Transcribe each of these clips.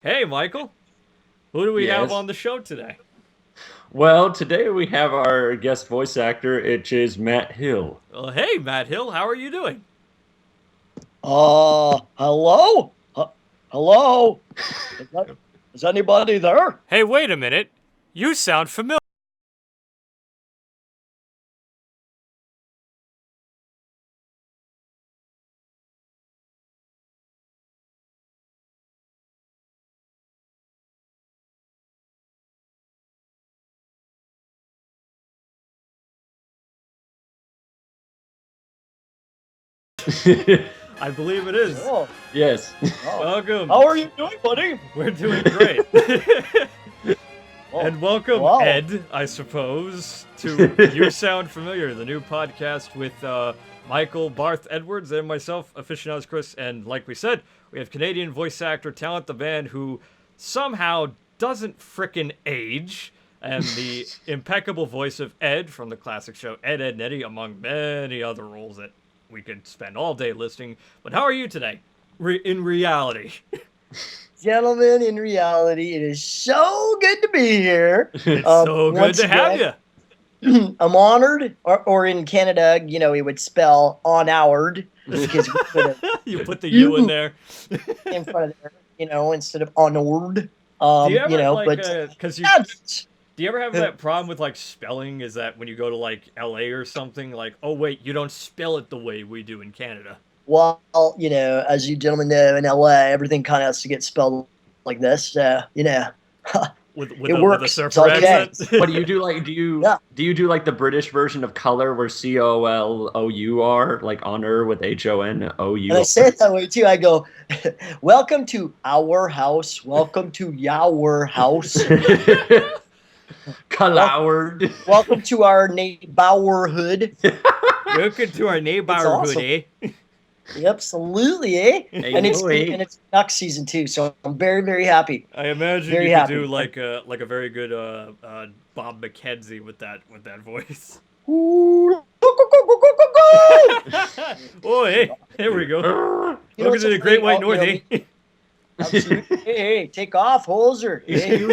Hey, Michael. Who do we have Yes. on the show today? Well, today we have our guest voice actor, which is Matt Hill. Well, hey, Matt Hill. How are you doing? Hello? Hello? Is that, is anybody there? Hey, wait a minute. You sound familiar. I believe it is. Oh, Yes. oh. Welcome. How are you doing, buddy? We're doing great. Oh, And welcome, wow. Ed, I suppose, to You Sound Familiar, the new podcast with Michael Barth Edwards and myself, Aficionados Chris. And like we said, we have Canadian voice actor Talent the Band who somehow doesn't frickin' age. And the impeccable voice of Ed from the classic show Ed, Ed, and Eddy, among many other roles that we could spend all day listing. But how are you today? In reality. Gentlemen, in reality, it is so good to be here. It's so good Once to have again, you. I'm honored, or in Canada, we would spell on-houred because we put a You put the U in U there. in front of there, instead of honored. Do you ever like But cuz you yeah, do you ever have that problem with like spelling is that when you go to like LA or something like oh wait, you don't spell it the way we do in Canada well, as you gentlemen know, in LA, everything kind of has to get spelled like this. So, with it with a works. It's surfer okay. accent. What do you do? Like, do you Yeah. do you do like the British version of color, where COLOUR, like honor with And I HONOUR? say it that way too. I go, welcome to our house. Welcome to your house. Wel- Colored. Welcome to our neighborhood. Welcome to our It's neighborhood, awesome. eh? Absolutely, eh? Hey And boy. it's duck season too, so I'm very, very happy. I imagine Very you could do happy. like a very good Bob McKenzie with that voice. Ooh, go, go, go, go, go, go, go! Oh, hey, there we go. Welcome What's to so the funny? Great White North, eh? Absolutely. Hey, hey, take off, hoser. Hey.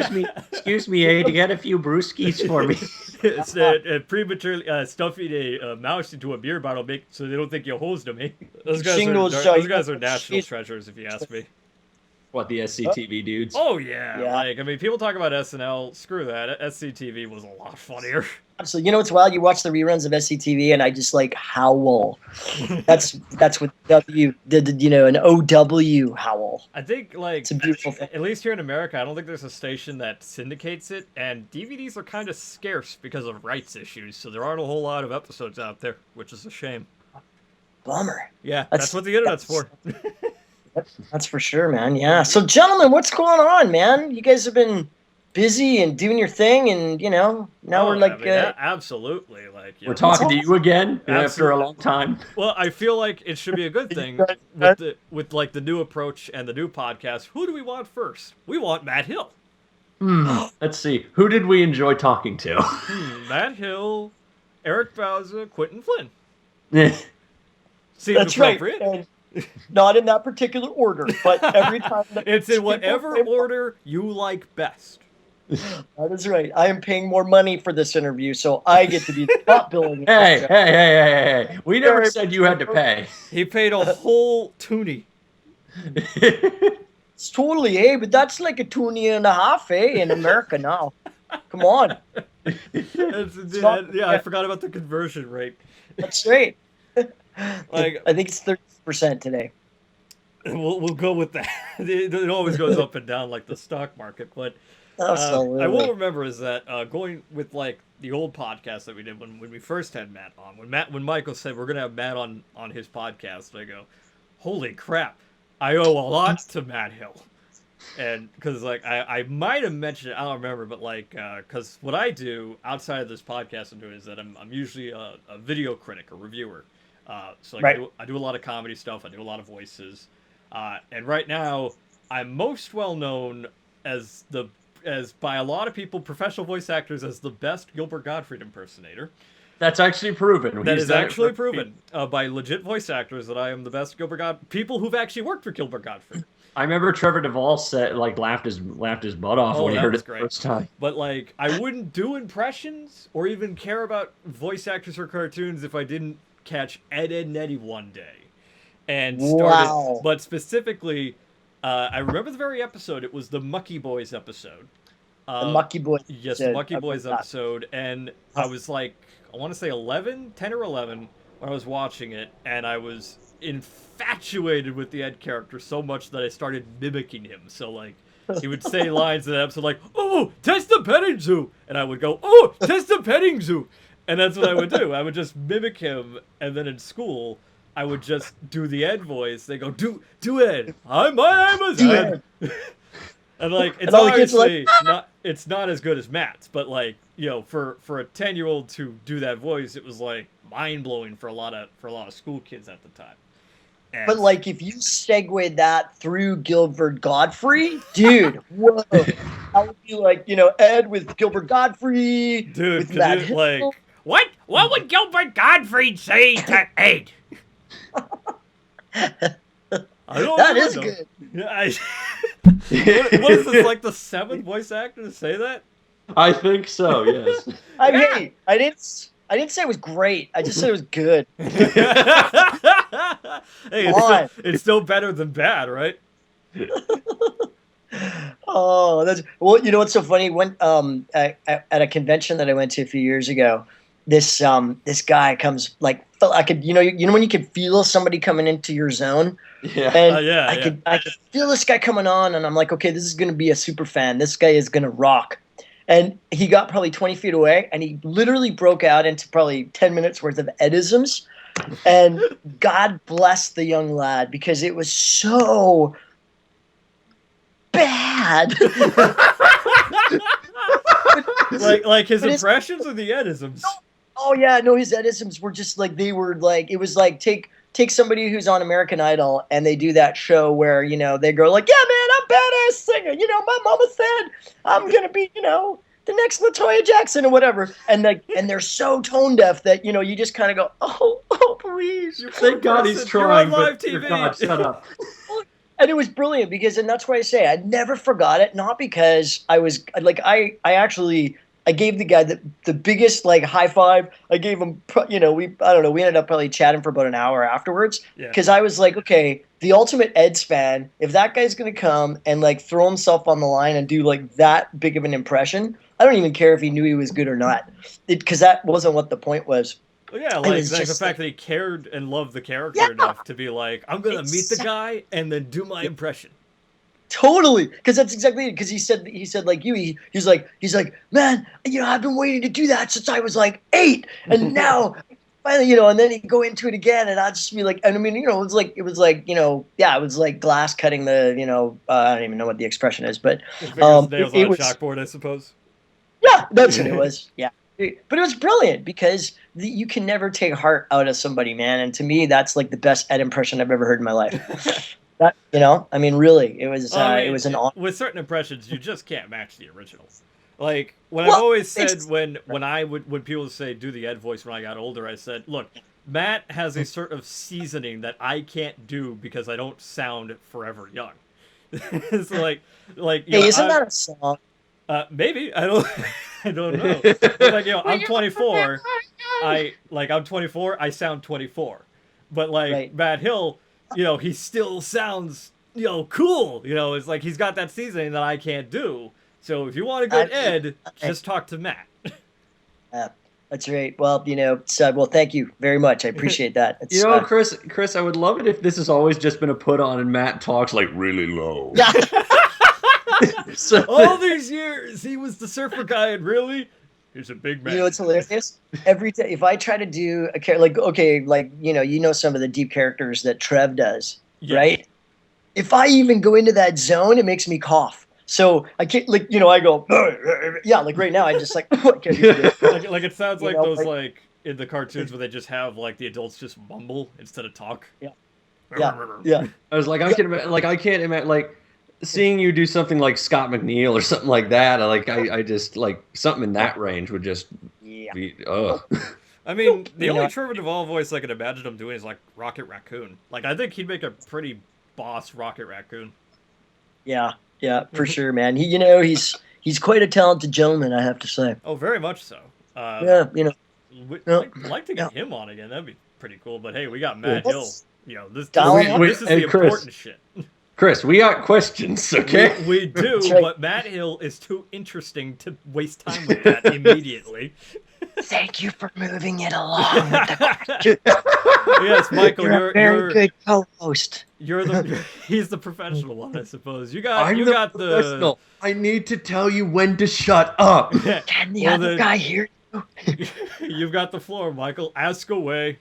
Excuse me, Aid. You got a few brewskis for me? It's prematurely stuffing a mouse into a beer bottle, make so they don't think you hosed them. Eh? Shingles, Those guys are national shit. treasures, if you ask me. What, the SCTV dudes? Oh yeah, Yeah, like I mean, people talk about SNL. Screw that. SCTV was a lot funnier. absolutely. You know what's wild? You watch the reruns of SCTV, and I just like howl. That's what W did. An OW howl. I think like It's a beautiful thing. at least here in America, I don't think there's a station that syndicates it, and DVDs are kind of scarce because of rights issues. So there aren't a whole lot of episodes out there, which is a shame. Bummer. Yeah, that's That's what the internet's that's for. that's for sure, man. Yeah. So, gentlemen, what's going on, man? You guys have been busy and doing your thing, and now we're Oh, I like, mean, absolutely. Like, We're it's it's talking to you awesome. again after a absolutely. long time. Well, I feel like it should be a good You thing guys- with like the new approach and the new podcast. Who do we want first? We want Matt Hill. Let's see. Who did we enjoy talking to? Matt Hill, Eric Bauza, Quentin Flynn. Eh, Seems That's right. appropriate. And not in that particular order, but every time that It's in people whatever say, order you like best. that is right. I am paying more money for this interview, so I get to be the top billing. hey, hey, hey, hey, hey. We never said you had to pay. He paid a whole toonie. It's totally, eh? But that's like a toonie and a half, eh? In America now. Come on. Yeah, I forgot about the conversion rate. That's right. Like, I think it's 30% today. we'll go with that. It always goes up and down like the stock market, but I will Absolutely. remember is that going with like the old podcast that we did when we first had Matt on. When Michael said we're gonna have Matt on his podcast, I go, holy crap, I owe a lot to Matt Hill. And because like I might have mentioned it, I don't remember, but like because what I do outside of this podcast I'm doing is that I'm usually a video critic or reviewer. So like Right. I do a lot of comedy stuff. I do a lot of voices, and right now I'm most well known as the as by a lot of people, professional voice actors, as the best Gilbert Gottfried impersonator. That's actually proven. That He's is done it actually for- proven by legit voice actors that I am the best Gilbert Gottfried. People who've actually worked for Gilbert Gottfried. I remember Trevor Duvall said like laughed his butt off Oh, when he that heard was it the great. first time. But like, I wouldn't do impressions or even care about voice actors for cartoons if I didn't catch Ed, Ed, and Eddy one day, and started. Wow. But specifically, I remember the very episode. It was the Mucky Boys episode. The Mucky Boys. Yes, the Mucky Boys episode, and I was like, I want to say 10 or 11, when I was watching it, and I was infatuated with the Ed character so much that I started mimicking him. So like, he would say lines in that episode like, "Oh, test the petting zoo," and I would go, "Oh, test the petting zoo," and that's what I would do. I would just mimic him, and then in school, I would just do the Ed voice. They go, "Do Ed. My name is Do Ed." And like, it's And all the kids are obviously it's not as good as Matt's, but like, you know, for a 10-year-old to do that voice, it was like mind blowing for a lot of school kids at the time. And But like, if you segue that through Gilbert Gottfried, dude, whoa, that would be like, you know, Ed with Gilbert Gottfried, dude, with could Matt you, Hill. like, what would Gilbert Gottfried say to Ed? I don't That know. is good. Yeah, what is this, like the 7th voice actor to say that? I think so. Yes. Hey, I didn't say it was great. I just said it was good. Hey, it's still better than bad, right? Oh, that's well. You know what's so funny? When at a convention that I went to a few years ago, this guy comes like I could you know when you could feel somebody coming into your zone. Yeah. And Yeah, I could feel this guy coming on, and I'm like, okay, this is gonna be a super fan. This guy is gonna rock. And he got probably 20 feet away, and he literally broke out into probably 10 minutes worth of Edisms. And God bless the young lad, because it was so bad. like his But it's- impressions or the Edisms? Oh yeah, no, his Edisms were just like it was like take somebody who's on American Idol and they do that show where, you know, they go like, yeah man, I'm badass singer, you know, my mama said I'm gonna be, you know, the next LaToya Jackson or whatever, and like, and they're so tone deaf that, you know, you just kind of go, oh please. Thank God he's You're trying, on live but dear TV. God, shut up. And it was brilliant because, and that's why I say I never forgot it. Not because I was like, I actually, I gave the guy the biggest like high five. I gave him, you know, we ended up probably chatting for about an hour afterwards. Yeah. Because I was like, okay, the ultimate Eds fan, if that guy's going to come and like throw himself on the line and do like that big of an impression, I don't even care if he knew he was good or not. Because that wasn't what the point was. Well, yeah, It like was the just fact that he cared and loved the character Yeah. enough to be like, I'm gonna meet the Exactly. guy and then do my impression. Totally, because that's exactly it. Because he said like you, he's like, man, you know, I've been waiting to do that since I was like 8, and now finally, you know, and then he'd go into it again, and I'd just be like, and I mean, you know, it was like, you know, yeah, it was like glass cutting the, you know, I don't even know what the expression is, but Nails it on a was- chalkboard, I suppose. yeah, that's what it was, yeah. But it was brilliant because you can never take heart out of somebody, man, and to me, that's like the best Ed impression I've ever heard in my life. That, you know, I mean, really, it was I mean, it was an honor. with certain impressions, you just can't match the originals. Like when Well, I've always said it's- when people say do the Ed voice when I got older, I said, look, Matt has a sort of seasoning that I can't do because I don't sound forever young. It's like you Hey, know, isn't that a song? maybe I don't I don't know. But, like, you know, I'm 24. I'm 24. I sound 24, but like Right. Matt Hill, you know, he still sounds, you know, cool. You know, it's like he's got that seasoning that I can't do. So if you want a good Ed, just talk to Matt. That's right. Well, you know, so, well, thank you very much. I appreciate that. It's, You know, Chris, I would love it if this has always just been a put on and Matt talks like really low. yeah. So, All these years, he was the surfer guy, and really, he's a big man. You know what's hilarious? Every time, if I try to do a character, like, okay, like, you know some of the deep characters that Trev does, Yeah. right? If I even go into that zone, it makes me cough. So I can't, like, you know, I go, yeah, like right now, I just like, I can't do it. like it sounds You like know, those like- like in the cartoons where they just have like the adults just mumble instead of talk. Yeah. Yeah. I was like, I can't imagine, like, seeing you do something like Scott McNeil or something like that. I just like something in that range would just Yeah. be, I mean, the You only know? Trevor Duvall voice I could imagine him doing is like Rocket Raccoon. Like, I think he'd make a pretty boss Rocket Raccoon. Yeah, yeah, for sure, man. He's quite a talented gentleman, I have to say. Oh, very much so. Yeah, Would yeah, like to yeah. get him on again. That'd be pretty cool. But hey, we got Yeah. Matt Hill. Let's You know, this dial him up. this is Hey, the Chris. important shit. Chris, we got questions, okay? We do, That's right. but Matt Hill is too interesting to waste time with that immediately. Thank you for moving it along with the Yes, Michael, You're a very good co-host. he's the professional one, I suppose. You I'm the got professional. I need to tell you when to shut up. Can the Well, other then- guy hear you? You've got the floor, Michael. Ask away.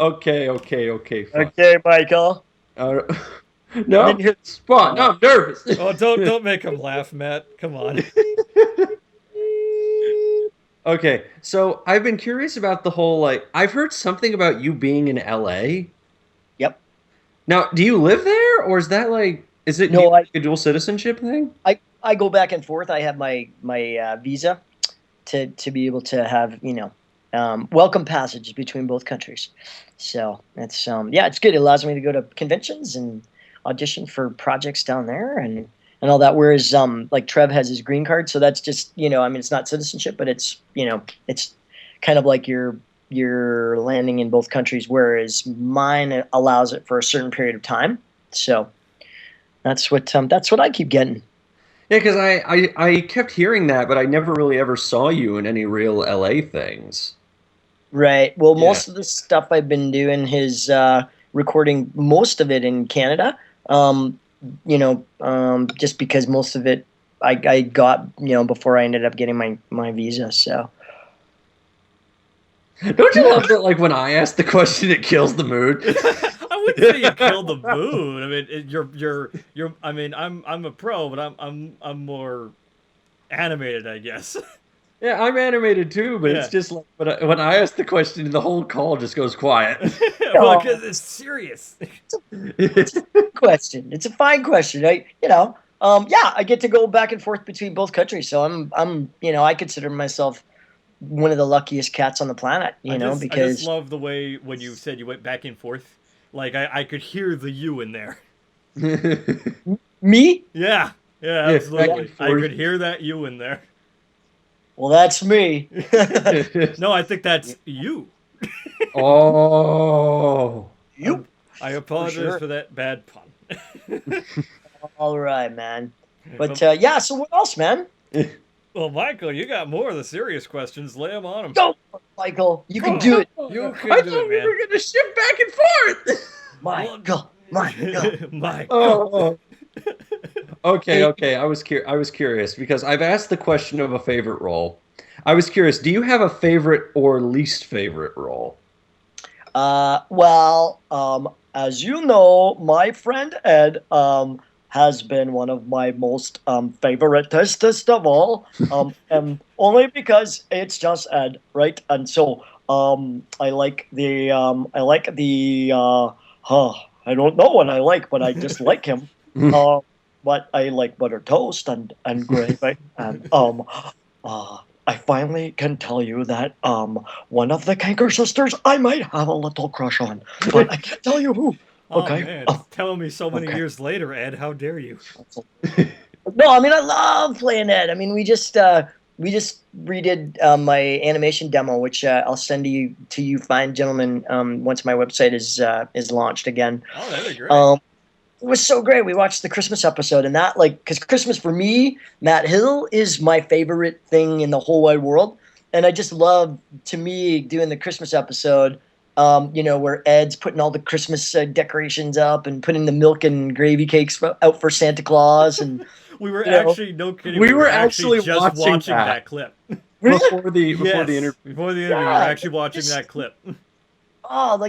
Okay, fine. Okay, Michael. No, didn't hear- spot. No, I'm nervous. Oh, don't make him laugh, Matt. Come on. Okay, so I've been curious about the whole, like, I've heard something about you being in LA. Yep. Now, do you live there, or is that like, is it No, like a dual citizenship thing? I go back and forth. I have my visa to be able to have welcome passage between both countries. So it's it's good. It allows me to go to conventions and audition for projects down there and all that. Whereas like Trev has his green card, so that's just it's not citizenship, but it's it's kind of like you're landing in both countries. Whereas mine allows it for a certain period of time. So that's what I keep getting. Yeah, because I kept hearing that, but I never really ever saw you in any real LA things. Right. Well, Yeah. most of the stuff I've been doing is recording most of it in Canada. Just because most of it I got before I ended up getting my visa. So Don't you love that? Like when I ask the question, it kills the mood. I wouldn't say you killed the mood. I mean, you're. I mean, I'm a pro, but I'm more animated, I guess. Yeah, I'm animated too, but Yeah. it's just like when I ask the question, the whole call just goes quiet. Well, because it's serious. question. It's a fine question. I get to go back and forth between both countries. So I'm I consider myself one of the luckiest cats on the planet. I just Because love the way when you said you went back and forth. Like I could hear the you in there. me. Yeah, Yeah, absolutely. back and I forth. could hear that you in there. Well, that's me. No, I think that's you. Oh. You. I apologize sure. for that bad pun. All right, man. But so what else, man? Well, Michael, you got more of the serious questions. Lay them on him. Go, Michael. You can do it. You I can thought do we it, man. were gonna shift back and forth. Michael. Michael. Michael. Oh. Okay. I was curious because I've asked the question of a favorite role. I was curious. Do you have a favorite or least favorite role? As you know, my friend Ed has been one of my most favoritest of all, and only because it's just Ed, right? And so I like the I don't know what I like, but I just like him. But I like buttered toast and gravy, and I finally can tell you that one of the Kanker sisters I might have a little crush on, but I can't tell you who. Okay. Oh, man. Telling me so many Okay. years later, Ed. How dare you? No, I mean I love playing Ed. I mean we just redid my animation demo, which I'll send to you fine gentlemen once my website is launched again. Oh, that'd be great. It was so great. We watched the Christmas episode, and that, because Christmas for me, Matt Hill is my favorite thing in the whole wide world. And I just love, to me, doing the Christmas episode, where Ed's putting all the Christmas decorations up and putting the milk and gravy cakes out for Santa Claus. And We were you know, actually, no kidding, we we were were actually just watching watching that. that clip. Before the Yes, interview. before the interview, we were Yeah, actually watching just- that clip.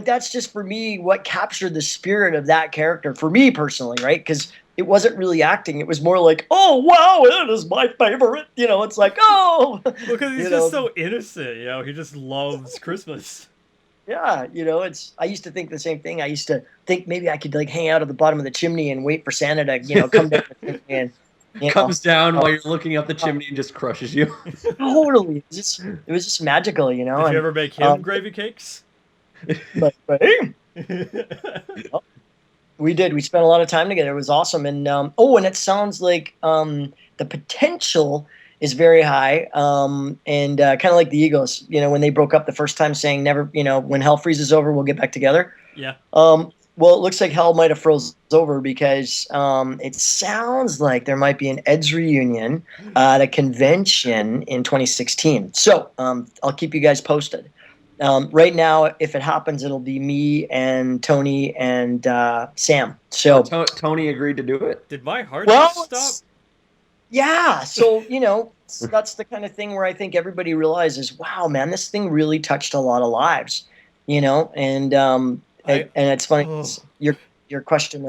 that's just for me what captured the spirit of that character for me personally, right? Because it wasn't really acting. It was more like, oh, wow, it is my favorite. It's like, oh. Because he's You just know. so innocent, he just loves Christmas. Yeah, I used to think the same thing. I used to think maybe I could hang out at the bottom of the chimney and wait for Santa to, come down and You know? Comes down while you're looking up the chimney and just crushes you. Totally. It was just magical, you know. Did you And ever make him gravy cakes? but hey, we did. We spent a lot of time together. It was awesome. And and it sounds like the potential is very high. And kind of like the Eagles, you know, when they broke up the first time, saying never, you know, when hell freezes over, we'll get back together. Yeah. Well, it looks like hell might have froze over because it sounds like there might be an Eds reunion at a convention in 2016. So I'll keep you guys posted. Right now, if it happens, it'll be me and Tony and Sam. So Tony agreed to do it. Did my heart well, stop? yeah. So you know, that's the kind of thing where I think everybody realizes, wow, man, this thing really touched a lot of lives. You know, and it's funny. Your question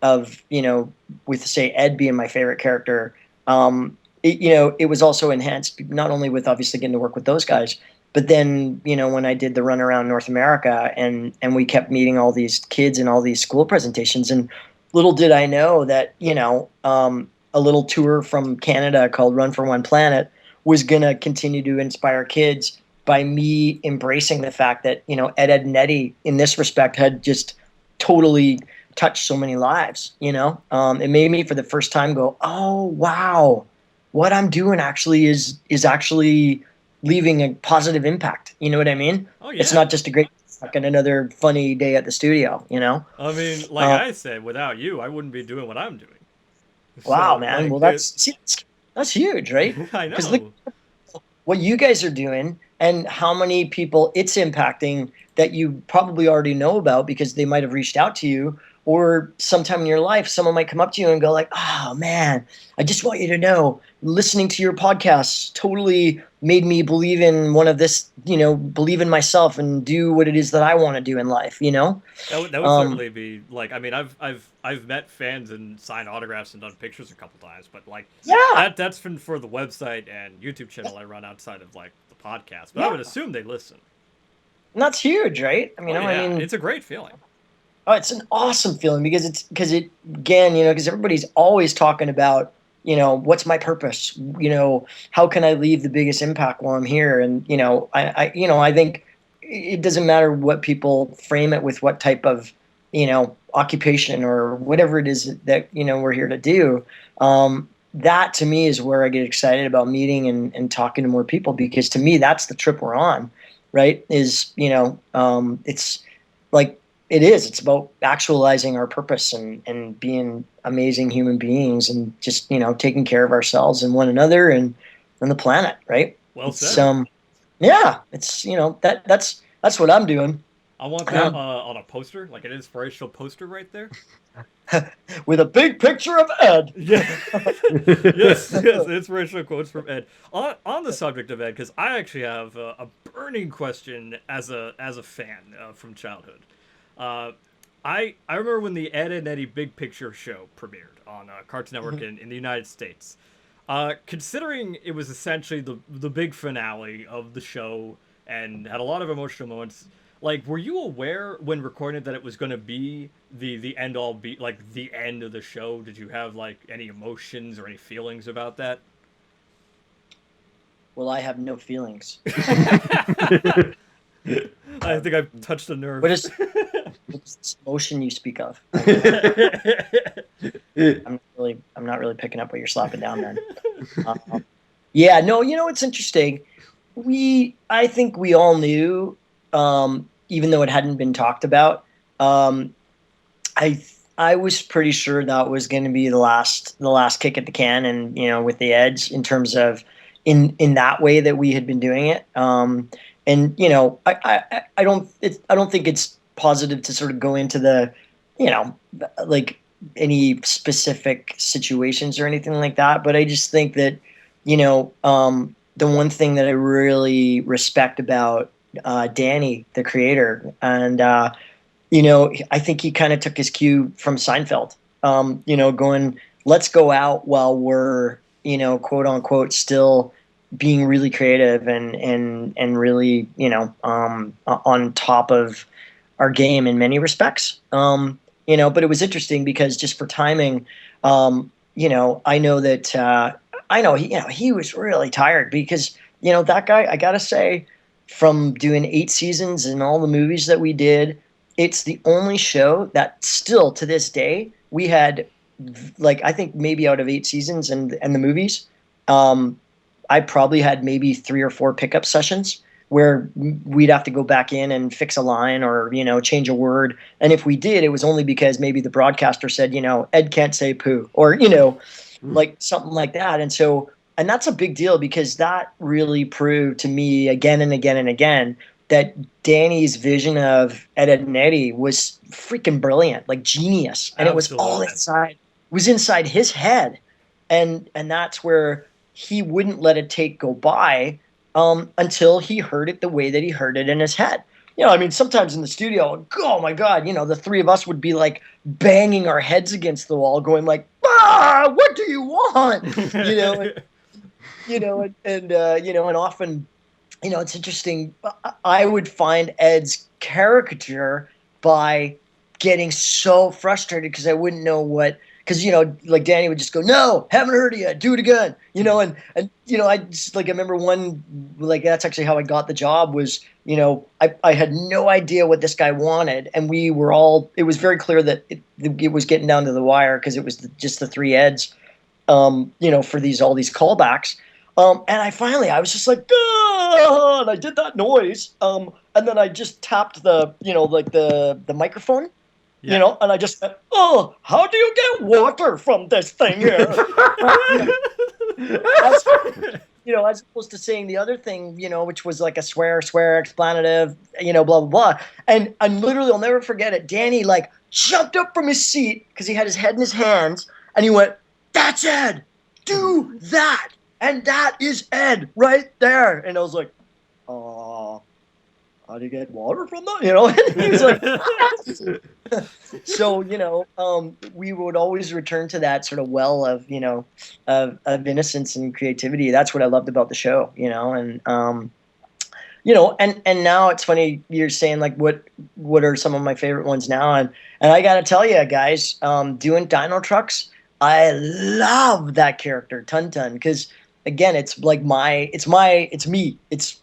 of you know, with say Ed being my favorite character, you know, it was also enhanced not only with obviously getting to work with those guys, but then you know when I did the run around North America and we kept meeting all these kids in all these school presentations, and little did I know that you know a little tour from Canada called Run for One Planet was gonna continue to inspire kids by me embracing the fact that you know Ed and Eddy in this respect had just totally touched so many lives. You know, it made me for the first time go, oh wow, what I'm doing actually is actually leaving a positive impact. You know what I mean? Oh yeah. It's not just a great and another funny day at the studio. You know? I mean, like I said, without you, I wouldn't be doing what I'm doing. Wow, So, man. like, Well, that's huge, right? I know. Because look what you guys are doing and how many people it's impacting that you probably already know about because they might have reached out to you, or sometime in your life someone might come up to you and go like, oh man, I just want you to know listening to your podcast totally made me believe in one of this, you know, believe in myself and do what it is that I want to do in life, you know. That would certainly be like. I mean, I've met fans and signed autographs and done pictures a couple times, but like that's been for the website and YouTube channel I run outside of like the podcast. But I would assume they listen. And that's huge, right? I mean, I mean, it's a great feeling. Oh, it's an awesome feeling because it again, you know, because everybody's always talking about, you know, what's my purpose? You know, how can I leave the biggest impact while I'm here? And you know, I think it doesn't matter what people frame it with, what type of, you know, occupation or whatever it is that you know we're here to do. That to me is where I get excited about meeting and talking to more people, because to me that's the trip we're on, right? Is you know, it's like. It's about actualizing our purpose and being amazing human beings and just, you know, taking care of ourselves and one another and the planet, right? Well said. Yeah, it's, you know, that's what I'm doing. I want that on a poster, like an inspirational poster right there. With a big picture of Ed. Yeah. yes, inspirational quotes from Ed. On the subject of Ed, because I actually have a burning question as a fan from childhood. I remember when the Ed and Eddy Big Picture show premiered on Cartoon Network in the United States. Considering it was essentially the big finale of the show and had a lot of emotional moments, like, were you aware when recording that it was going to be the end all be like the end of the show? Did you have like any emotions or any feelings about that? Well, I have no feelings. I think I've touched a nerve. What is this emotion you speak of? I'm not really picking up what you're slapping down, man. Yeah, no, you know it's interesting. I think we all knew, even though it hadn't been talked about. I was pretty sure that was going to be the last kick at the can, and you know, with the Edge in terms of in that way that we had been doing it. And you know, I don't think it's positive to sort of go into the, you know, like any specific situations or anything like that. But I just think that, you know, the one thing that I really respect about Danny, the creator, and you know, I think he kind of took his cue from Seinfeld. You know, going, let's go out while we're, you know, quote unquote, still being really creative and really, you know, on top of our game in many respects. You know, but it was interesting because just for timing, I know that I know he was really tired because that guy. I gotta say, from doing 8 seasons and all the movies that we did, it's the only show that still to this day we had like I think maybe out of 8 seasons and the movies, um, I probably had maybe 3 or 4 pickup sessions where we'd have to go back in and fix a line or change a word. And if we did, it was only because maybe the broadcaster said, Ed can't say poo, or like something like that. And so, and that's a big deal because that really proved to me again and again and again that Danny's vision of Ed, Ed and Eddy was freaking brilliant, like genius, and it was all Absolutely. inside, was inside his head, and that's where he wouldn't let a take go by until he heard it the way that he heard it in his head. I mean, sometimes in the studio, oh my God, the three of us would be like banging our heads against the wall, going like, what do you want? And often, it's interesting. I would find Ed's caricature by getting so frustrated because I wouldn't know what. Because like Danny would just go, no, haven't heard it yet, do it again, and I just I remember one that's actually how I got the job was I had no idea what this guy wanted, and we were all it was very clear that it was getting down to the wire because it was just the three Eds, for all these callbacks. And I was just like, and I did that noise. And then I just tapped the microphone, and I just said, oh, how do you get water from this thing here? As opposed to saying the other thing, which was like a swear, explanative, blah, blah, blah. And literally, I'll never forget it. Danny jumped up from his seat because he had his head in his hands and he went, that's Ed, do that. And that is Ed right there. And I was like, oh, how do you get water from that? And he was like, so, we would always return to that sort of well of, of innocence and creativity. That's what I loved about the show, and, and now it's funny you're saying what are some of my favorite ones now? And I got to tell you guys, doing Dino Trucks, I love that character, Tun Tun, because again, it's like it's me. It's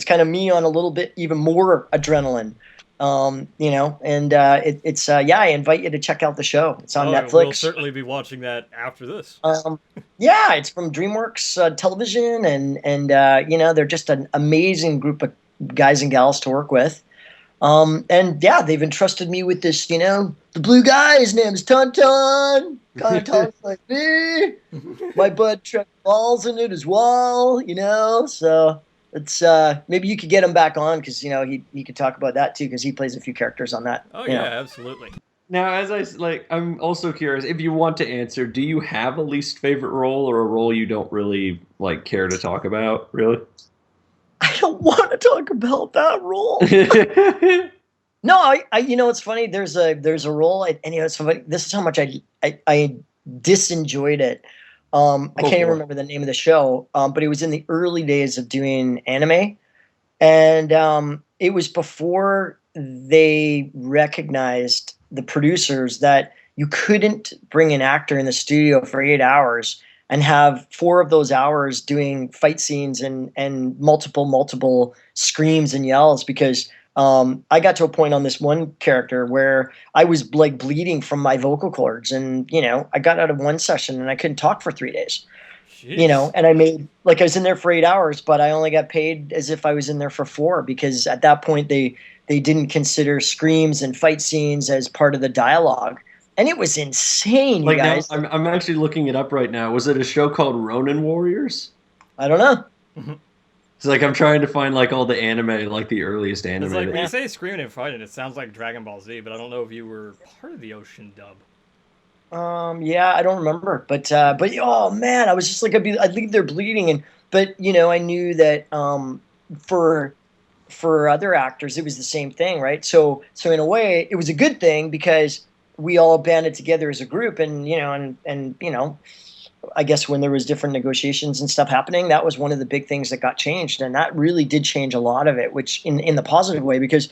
kind of me on a little bit even more adrenaline. And I invite you to check out the show. It's on Netflix. We'll certainly be watching that after this. It's from DreamWorks Television, and they're just an amazing group of guys and gals to work with. They've entrusted me with this, the blue guy, his name is Tun Tun. Kind of talks like me. My bud Trek Ball's in it as well, so it's maybe you could get him back on because he could talk about that too because he plays a few characters on that. Oh yeah, absolutely. Now, I'm also curious if you want to answer. Do you have a least favorite role or a role you don't really care to talk about? Really, I don't want to talk about that role. No, I it's funny. There's a role, and it's funny. This is how much I disenjoyed it. I can't even remember the name of the show, but it was in the early days of doing anime, and it was before they recognized, the producers, that you couldn't bring an actor in the studio for 8 hours and have 4 of those hours doing fight scenes and multiple screams and yells because I got to a point on this one character where I was bleeding from my vocal cords, and I got out of one session and I couldn't talk for 3 days. Jeez. And I made I was in there for 8 hours, but I only got paid as if I was in there for 4 because at that point they didn't consider screams and fight scenes as part of the dialogue. And it was insane, you guys. Now, I'm actually looking it up right now. Was it a show called Ronin Warriors? I don't know. It's I'm trying to find all the anime, the earliest anime. It's when you say screaming and fighting, it sounds like Dragon Ball Z, but I don't know if you were part of the Ocean dub. Yeah, I don't remember, but oh man, I was just I'd leave there bleeding, but I knew that for other actors it was the same thing, right? So in a way, it was a good thing because we all banded together as a group, and I guess when there was different negotiations and stuff happening, that was one of the big things that got changed, and that really did change a lot of it, which in the positive way, because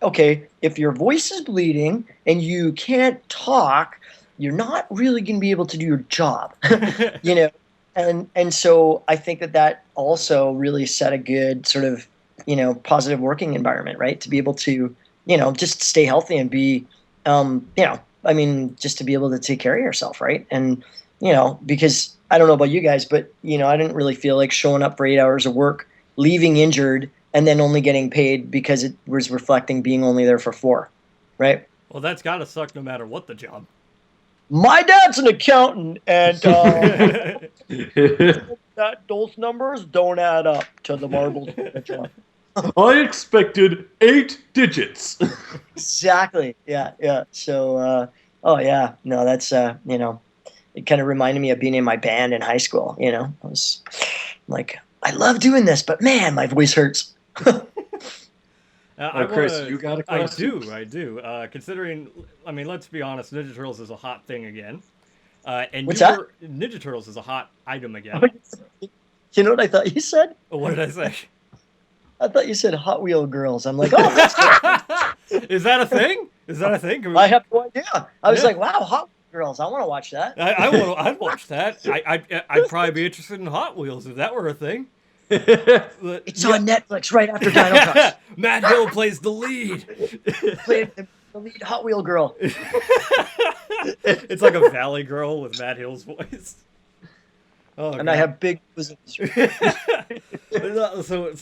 okay, if your voice is bleeding and you can't talk, you're not really going to be able to do your job, you know. And so I think that also really set a good sort of, positive working environment, right? To be able to, just stay healthy and be, I mean, just to be able to take care of yourself, right? And, because I don't know about you guys, but, I didn't really feel like showing up for 8 hours of work, leaving injured, and then only getting paid because it was reflecting being only there for 4, right? Well, that's got to suck no matter what the job. My dad's an accountant, and those numbers don't add up to the marbles. I expected 8 digits. Exactly. Yeah. So, oh yeah, no, that's it kind of reminded me of being in my band in high school. I was like, I love doing this, but man, my voice hurts. Chris, you got a question? I do. Considering, I mean, let's be honest, Ninja Turtles is a hot thing again. And What's that? Ninja Turtles is a hot item again. You know what I thought you said? What did I say? I thought you said Hot Wheel girls. I'm like, oh, that's good. Is that a thing? Is that a thing? I have no idea. I was like, wow, Hot Wheel girls. I want to watch that. I'd watch that. I'd probably be interested in Hot Wheels if that were a thing. It's on Netflix right after Dino Cups. Matt Hill plays the lead. Played the lead Hot Wheel girl. It's like a Valley Girl with Matt Hill's voice. Oh, and God. I have big bosoms. So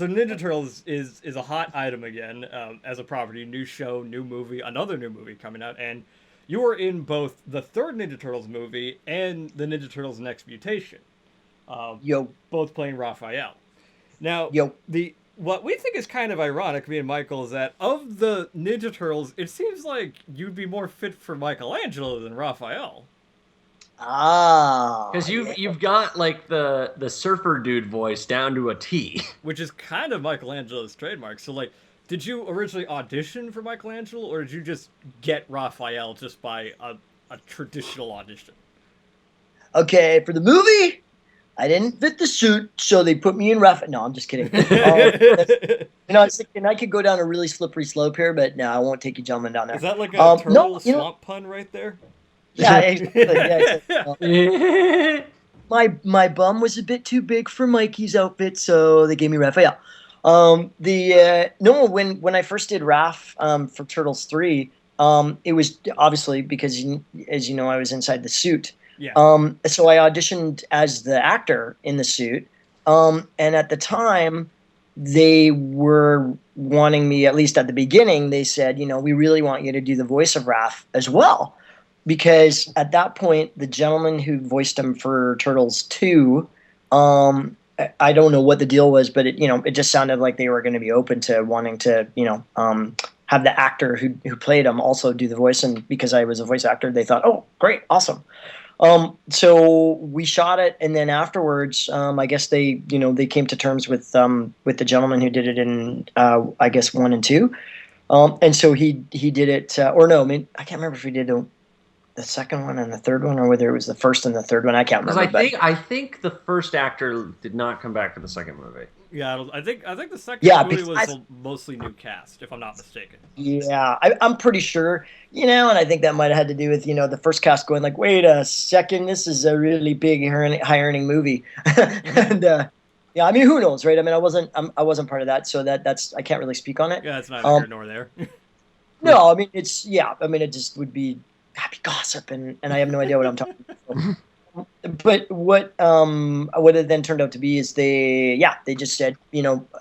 Ninja Turtles is a hot item again, as a property, new show, new movie, another new movie coming out, and you were in both the third Ninja Turtles movie and the Ninja Turtles Next Mutation. Both playing Raphael. Now, what we think is kind of ironic, me and Michael, is that of the Ninja Turtles, it seems like you'd be more fit for Michelangelo than Raphael. Because you've got like the surfer dude voice down to a T, which is kind of Michelangelo's trademark. So, like, did you originally audition for Michelangelo, or did you just get Raphael just by a traditional audition? Okay, for the movie, I didn't fit the suit, so they put me in Raphael. No, I'm just kidding. I was thinking I could go down a really slippery slope here, but no, I won't take you gentlemen down there. Is that like a turtle swamp pun right there? Yeah, exactly. My bum was a bit too big for Mikey's outfit, so they gave me Raphael. When I first did Raph for Turtles 3, it was obviously because, as you know, I was inside the suit. Yeah. So I auditioned as the actor in the suit, and at the time, they were wanting me, at least at the beginning, they said, we really want you to do the voice of Raph as well. Because at that point, the gentleman who voiced him for Turtles 2, I don't know what the deal was, but it just sounded like they were going to be open to wanting to, have the actor who played him also do the voice. And because I was a voice actor, they thought, oh, great, awesome. So we shot it, and then afterwards, I guess they came to terms with the gentleman who did it in, I guess 1 and 2. And so he did it, or no, I mean, I can't remember if he did the second one and the third one, or whether it was the first and the third one. I can't remember. I think the first actor did not come back for the second movie. Yeah, I think the second movie was a mostly new cast, if I'm not mistaken. Yeah, I'm pretty sure. And I think that might have had to do with the first cast going like, wait a second, this is a really big high earning movie, and yeah, I mean, who knows, right? I mean, I wasn't part of that, so that's I can't really speak on it. Yeah, it's neither here nor there. No, I mean it just would be happy gossip, and I have no idea what I'm talking about. But what it then turned out to be is they just said,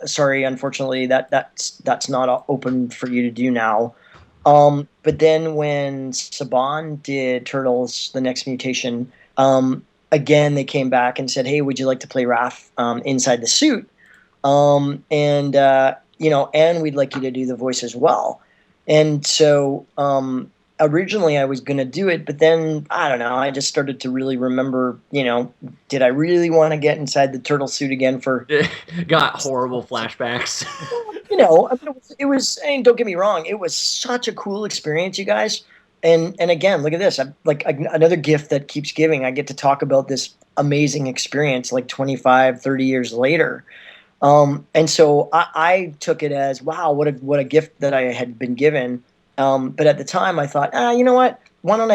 sorry, unfortunately that's not open for you to do now. But then when Saban did Turtles: The Next Mutation, again they came back and said, hey, would you like to play Raph inside the suit? And we'd like you to do the voice as well. And so originally I was going to do it, but then, I don't know, I just started to really remember, did I really want to get inside the turtle suit again for... Got horrible flashbacks. It was, and don't get me wrong, it was such a cool experience, you guys. And again, look at this. I'm like another gift that keeps giving. I get to talk about this amazing experience like 25, 30 years later. And so I took it as, wow, what a gift that I had been given. But at the time I thought, you know what? why don't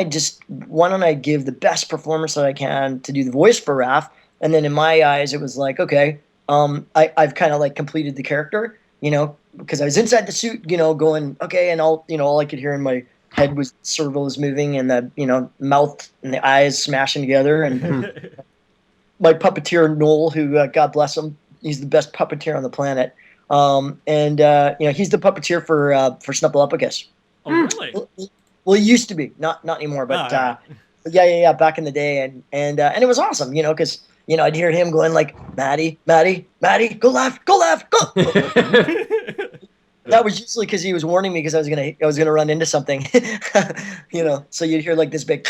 I give the best performance that I can to do the voice for Raph? And then in my eyes, it was like, okay, I've kind of like completed the character, because I was inside the suit, going, okay, and all I could hear in my head was servos moving and the, mouth and the eyes smashing together. And my puppeteer, Noel, who, God bless him, he's the best puppeteer on the planet. He's the puppeteer for Snuffleupagus. Oh, really? Well, he used to be, not anymore, but right. yeah, back in the day, and it was awesome, because I'd hear him going like, Maddie, go left, go. That was usually because he was warning me because I was gonna run into something, So you'd hear like this big.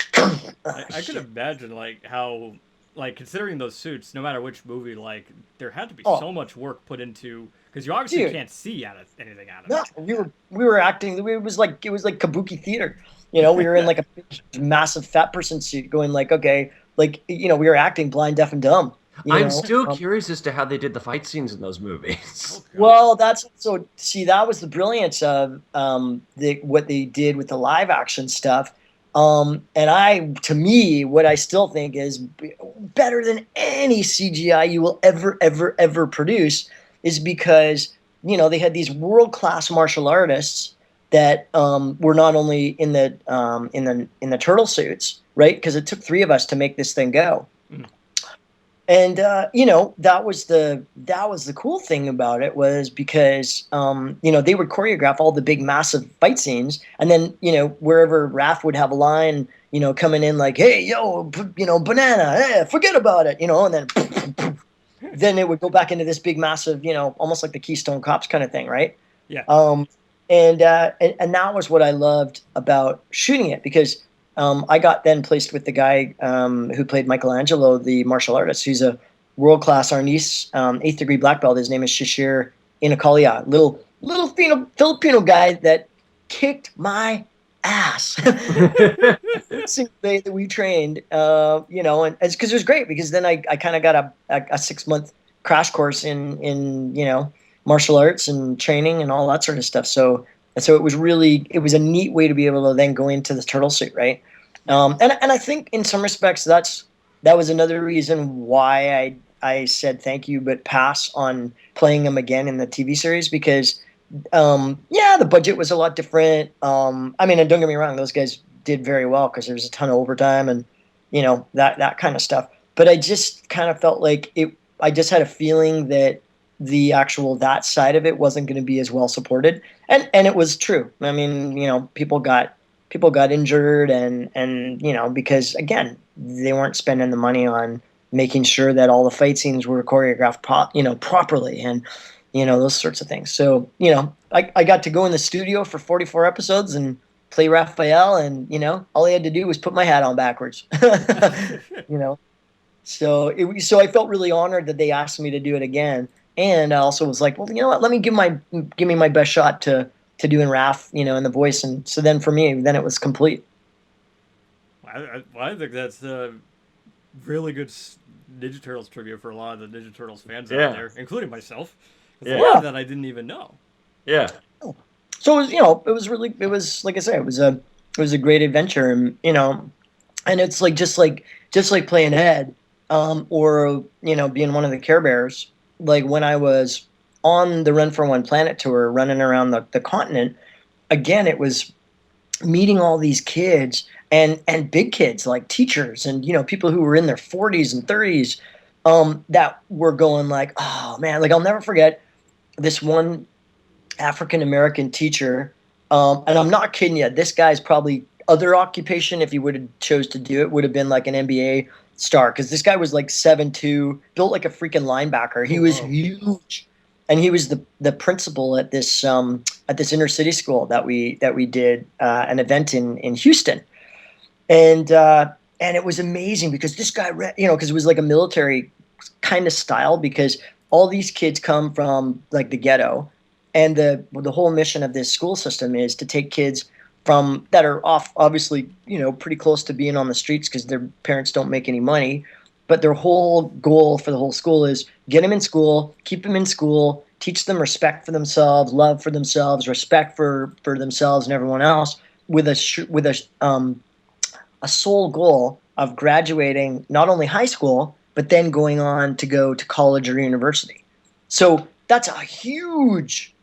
I could imagine like how, like, considering those suits, no matter which movie, like there had to be so much work put into, because you obviously can't see anything out of it. No, we were acting. It was like kabuki theater. We were in like a big, massive fat person suit, going like, okay, like we were acting blind, deaf, and dumb. I'm still curious as to how they did the fight scenes in those movies. Well, that was the brilliance of what they did with the live action stuff. To me, what I still think is better than any CGI you will ever produce is because, they had these world-class martial artists that were not only in the turtle suits, right? Because it took 3 of us to make this thing go. And that was the cool thing about it, was because they would choreograph all the big massive fight scenes, and then wherever Raph would have a line, coming in like, hey yo, banana, hey, forget about it, and then then it would go back into this big massive, almost like the Keystone Cops kind of thing, right? Yeah. And that was what I loved about shooting it, because I got then placed with the guy who played Michelangelo, the martial artist. He's a world-class Arnis, 8th degree black belt. His name is Shishir Inakalia. Little Filipino guy that kicked my ass. Single day that we trained, and it's because it was great, because then I kind of got a 6-month crash course in martial arts and training and all that sort of stuff. So it was a neat way to be able to then go into the turtle suit, right? And I think in some respects that was another reason why I said thank you but pass on playing him again in the TV series, because the budget was a lot different. And don't get me wrong, those guys did very well because there was a ton of overtime and that kind of stuff. But I just kind of felt like I just had a feeling that the actual that side of it wasn't going to be as well supported, and it was true. People got injured, and because again they weren't spending the money on making sure that all the fight scenes were choreographed properly, and those sorts of things. So I got to go in the studio for 44 episodes and play Raphael, and all I had to do was put my hat on backwards. So I felt really honored that they asked me to do it again. And I also was like, well, you know what? Let me give me my best shot to doing Raph, in the voice. And so then for me, then it was complete. I think that's really good Ninja Turtles trivia for a lot of the Ninja Turtles fans out there, including myself. A lot of that I didn't even know. Yeah. So it was like I said, it was a great adventure, and and it's like just like playing Ed, or being one of the Care Bears. Like when I was on the Run for One Planet tour, running around the continent, again, it was meeting all these kids and big kids, like teachers and, people who were in their 40s and 30s, that were going like, oh man, like I'll never forget this one African-American teacher. And I'm not kidding you. This guy's probably other occupation, if he would have chose to do it, would have been like an NBA star, because this guy was like 7'2", built like a freaking linebacker. He was huge, and he was the principal at this inner city school that we did an event in Houston, and it was amazing because this guy, because it was like a military kind of style, because all these kids come from like the ghetto, and the whole mission of this school system is to take kids from that are off, obviously, pretty close to being on the streets because their parents don't make any money. But their whole goal for the whole school is get them in school, keep them in school, teach them respect for themselves, love for themselves, respect for themselves and everyone else, with a a sole goal of graduating not only high school, but then going on to go to college or university. So that's a huge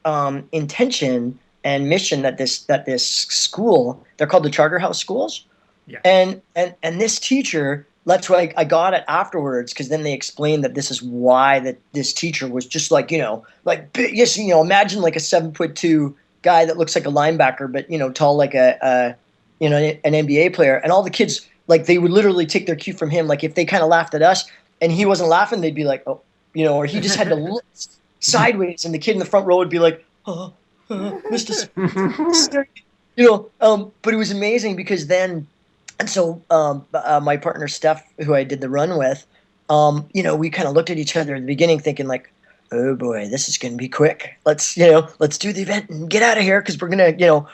intention and mission that this school, they're called the Charter House schools. Yeah. And this teacher, that's why I got it afterwards, because then they explained that this is why that this teacher was just like, yes, imagine like a 7'2" guy that looks like a linebacker, but tall like an NBA player, and all the kids, like, they would literally take their cue from him. Like, if they kind of laughed at us and he wasn't laughing, they'd be like, oh, or he just had to look sideways, and the kid in the front row would be like, oh, Mr. But it was amazing because then, and so my partner Steph, who I did the run with, we kind of looked at each other in the beginning thinking like, oh boy, this is going to be quick. Let's do the event and get out of here, because we're going to,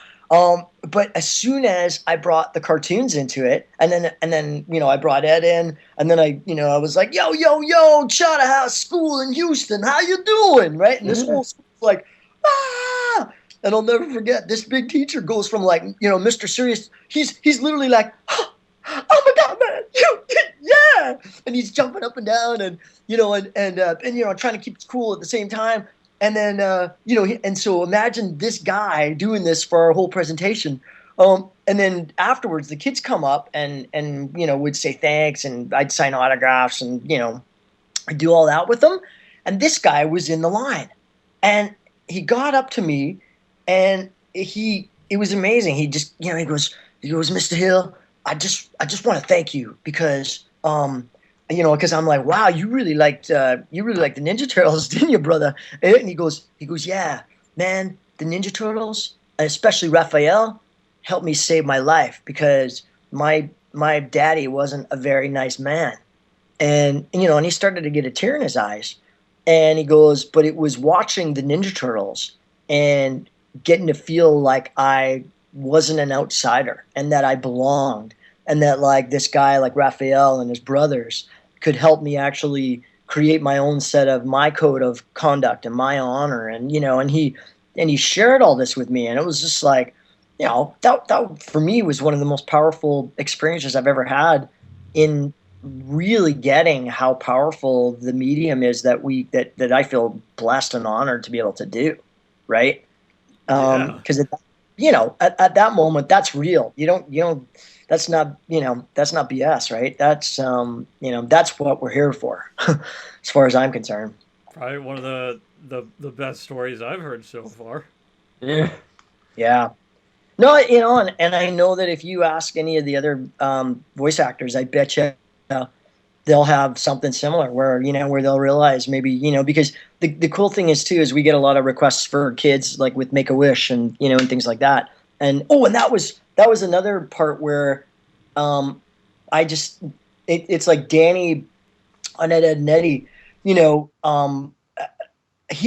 but as soon as I brought the cartoons into it, and then I brought Ed in, and then I was like, yo, Charter House School in Houston, how you doing? Right? And this whole school's like, ah! And I'll never forget, this big teacher goes from like, Mr. Serious, he's literally like, oh my God, man, yeah. And he's jumping up and down and trying to keep it cool at the same time. And then, and so imagine this guy doing this for our whole presentation. And then afterwards, the kids come up and would say thanks, and I'd sign autographs, and, I'd do all that with them. And this guy was in the line, and he got up to me, and it was amazing. He just, he goes, Mr. Hill, I just want to thank you because, because I'm like, wow, you really liked the Ninja Turtles, didn't you, brother? And he goes, yeah, man, the Ninja Turtles, and especially Raphael, helped me save my life because my daddy wasn't a very nice man. And he started to get a tear in his eyes. And he goes, but it was watching the Ninja Turtles and getting to feel like I wasn't an outsider and that I belonged, and that like this guy like Raphael and his brothers could help me actually create my own set of my code of conduct and my honor. And and he shared all this with me, and it was just like, that for me was one of the most powerful experiences I've ever had in really getting how powerful the medium is that I feel blessed and honored to be able to do, right? Because at that moment, that's real. You don't that's not BS, right? That's that's what we're here for, as far as I'm concerned. Probably one of the best stories I've heard so far. Yeah. No, and I know that if you ask any of the other voice actors, I bet you they'll have something similar where they'll realize maybe, because the cool thing is too, is we get a lot of requests for kids like with Make-A-Wish and, and things like that. And, and that was another part where it's like Danny on Ed, and Eddy, he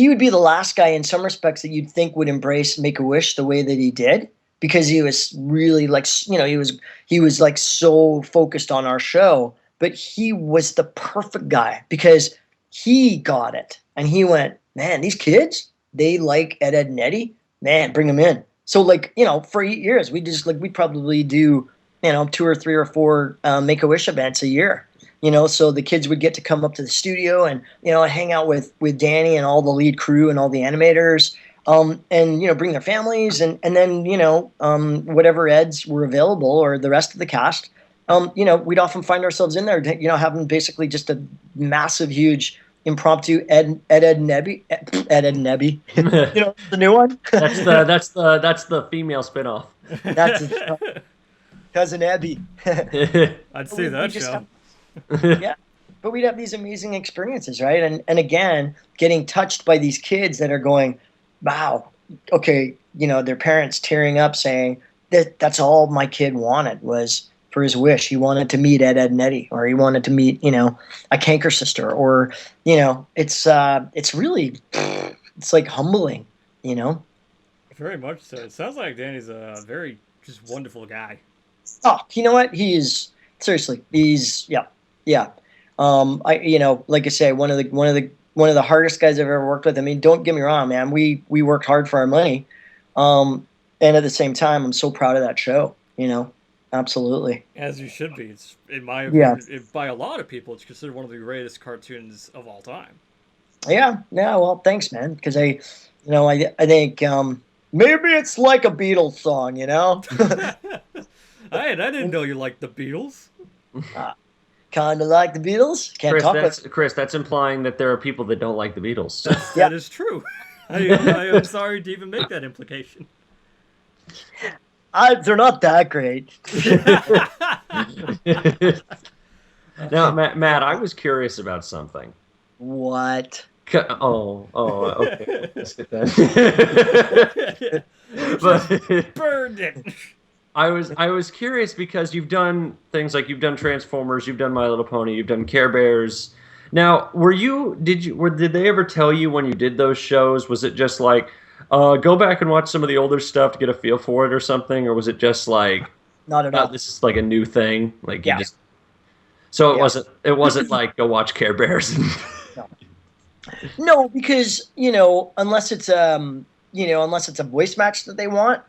would be the last guy in some respects that you'd think would embrace Make-A-Wish the way that he did, because he was really like, he was like so focused on our show. But he was the perfect guy because he got it. And he went, man, these kids, they like Ed, and Eddy. Man, bring them in. So like, for 8 years, we'd probably do, 2 or 3 or 4 Make-A-Wish events a year. So the kids would get to come up to the studio and, hang out with Danny and all the lead crew and all the animators, and, bring their families and then, whatever Eds were available or the rest of the cast. We'd often find ourselves in there, having basically just a massive, huge impromptu Ed, and Eddy, the new one. That's the female spinoff. That's Cousin Abby. I'd see that show. Yeah, but we'd have these amazing experiences, right? And again, getting touched by these kids that are going, wow, okay, their parents tearing up saying that's all my kid wanted was for his wish. He wanted to meet Ed, and Eddy, or he wanted to meet, a canker sister, or, it's really, it's like humbling, Very much so. It sounds like Danny's a very just wonderful guy. Oh, you know what? He's yeah. Like I say, one of the hardest guys I've ever worked with. I mean, don't get me wrong, man. We worked hard for our money. And at the same time, I'm so proud of that show, Absolutely. As you should be. It's in my Yeah. opinion, by a lot of people, it's considered one of the greatest cartoons of all time. Yeah. Yeah. Well, thanks, man. Because I think maybe it's like a Beatles song, you know. I didn't know you liked the Beatles. Kind of like the Beatles. Can't talk about. Chris, that's implying that there are people that don't like the Beatles. Yeah. That is true. I am sorry to even make that implication. They're not that great. Now, Matt, I was curious about something. What? Okay. Let's get that. But Burned it. I was curious because you've done things like you've done Transformers, you've done My Little Pony, you've done Care Bears. Now, did they ever tell you when you did those shows? Was it just like, go back and watch some of the older stuff to get a feel for it or something, or was it just like, Not at all. this is like a new thing, like Yeah. you just? So it Yeah. wasn't like go watch Care Bears. No, because unless it's a voice match that they want,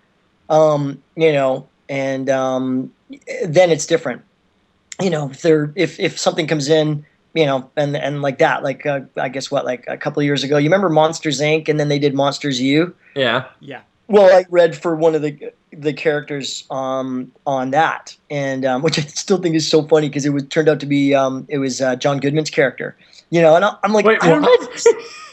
and then it's different. If something comes in, and like that, like I guess like a couple of years ago, you remember Monsters Inc. and then they did Monsters U. Yeah. Yeah. Well, I read for one of the characters on that, and which I still think is so funny because turned out to be John Goodman's character, and I'm like, Wait, I don't what?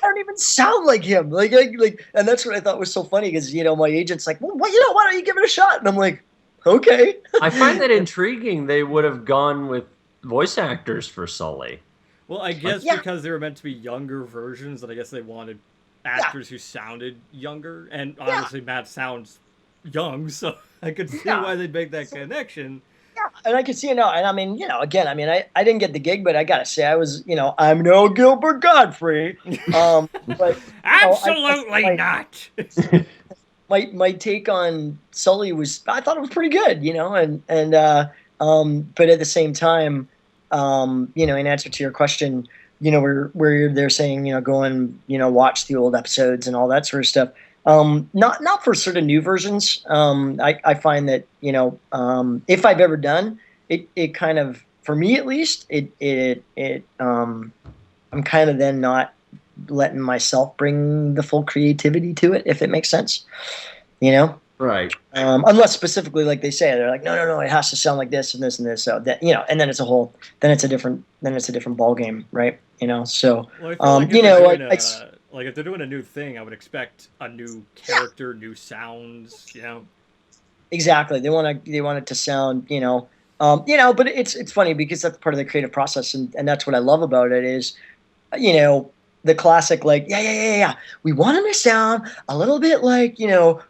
I don't even sound like him, like, and that's what I thought was so funny because my agent's like, well, why don't you give it a shot? And I'm like, okay. I find that intriguing. They would have gone with voice actors for Sully. Well, I guess Yeah. because they were meant to be younger versions, that I guess they wanted actors who sounded younger, and obviously Matt sounds young, so I could see Yeah. why they'd make that connection. Yeah, and I can see it now. And I mean, again, I didn't get the gig, but I gotta say, I was, I'm no Gilbert Godfrey. But Absolutely I- not. my take on Sully I thought it was pretty good, but at the same time, in answer to your question, where they're saying, go and, watch the old episodes and all that sort of stuff. Not for sort of new versions. I find that, if I've ever done it kind of, for me at least, I'm kind of then not letting myself bring the full creativity to it, if it makes sense, Right. unless specifically, like they say, they're like, no, it has to sound like this and this and this. So that, and then it's a different ball game, right? So, Well, I feel like if they're doing I if they're doing a new thing, I would expect a new character, new sounds, exactly. They want it to sound, but it's funny because that's part of the creative process, and that's what I love about it is, the classic, like, yeah. We want him to sound a little bit like,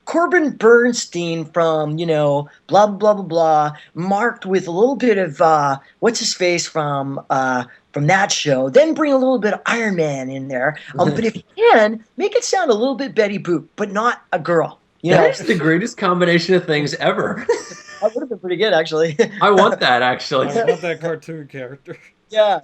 Corbin Bernstein from, blah, blah, blah, blah, marked with a little bit of, what's his face from that show. Then bring a little bit of Iron Man in there. But if you can, make it sound a little bit Betty Boop, but not a girl. That's the greatest combination of things ever. That would have been pretty good, actually. I want that, actually. I want that cartoon character. Yeah,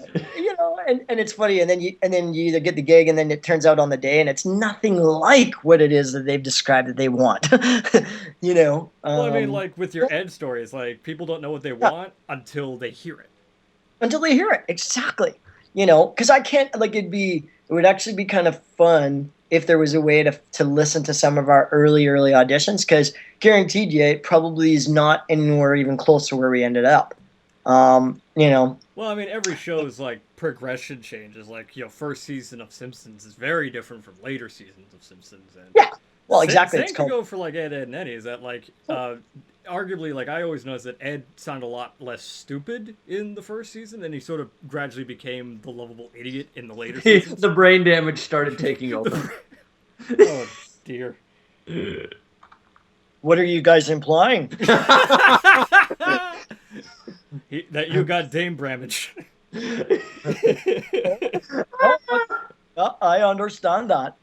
and it's funny, and then you either get the gig, and then it turns out on the day, and it's nothing like what it is that they've described that they want. Well, I mean, like with your Ed stories, like people don't know what they want until they hear it. Until they hear it, exactly. Because I can't, like, it would actually be kind of fun if there was a way to listen to some of our early auditions, because guaranteed you, it probably is not anywhere even close to where we ended up. Well, I mean, every show's like progression changes. Like, first season of Simpsons is very different from later seasons of Simpsons. And Yeah. Well, exactly. Same It's could called. go for like Ed, and Eddy. Is that like, arguably, like I always noticed that Ed sounded a lot less stupid in the first season, and he sort of gradually became the lovable idiot in the later seasons. The brain damage started taking over. Oh dear. What are you guys implying? That you got Dame Bramage. I understand that.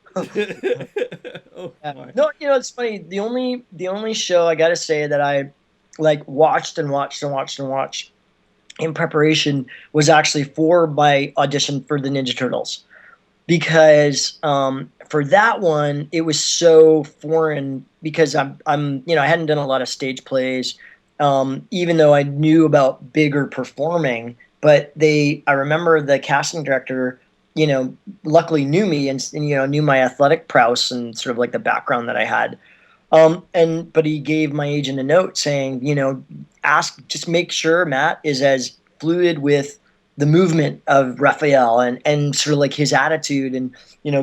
Oh, my. No, it's funny. The only show I gotta say that I like watched in preparation was actually for my audition for the Ninja Turtles, because for that one it was so foreign because I'm I hadn't done a lot of stage plays, even though I knew about bigger performing. But I remember the casting director, luckily knew me and knew my athletic prowess and sort of like the background that I had. But he gave my agent a note saying, just make sure Matt is as fluid with the movement of Raphael and sort of like his attitude, and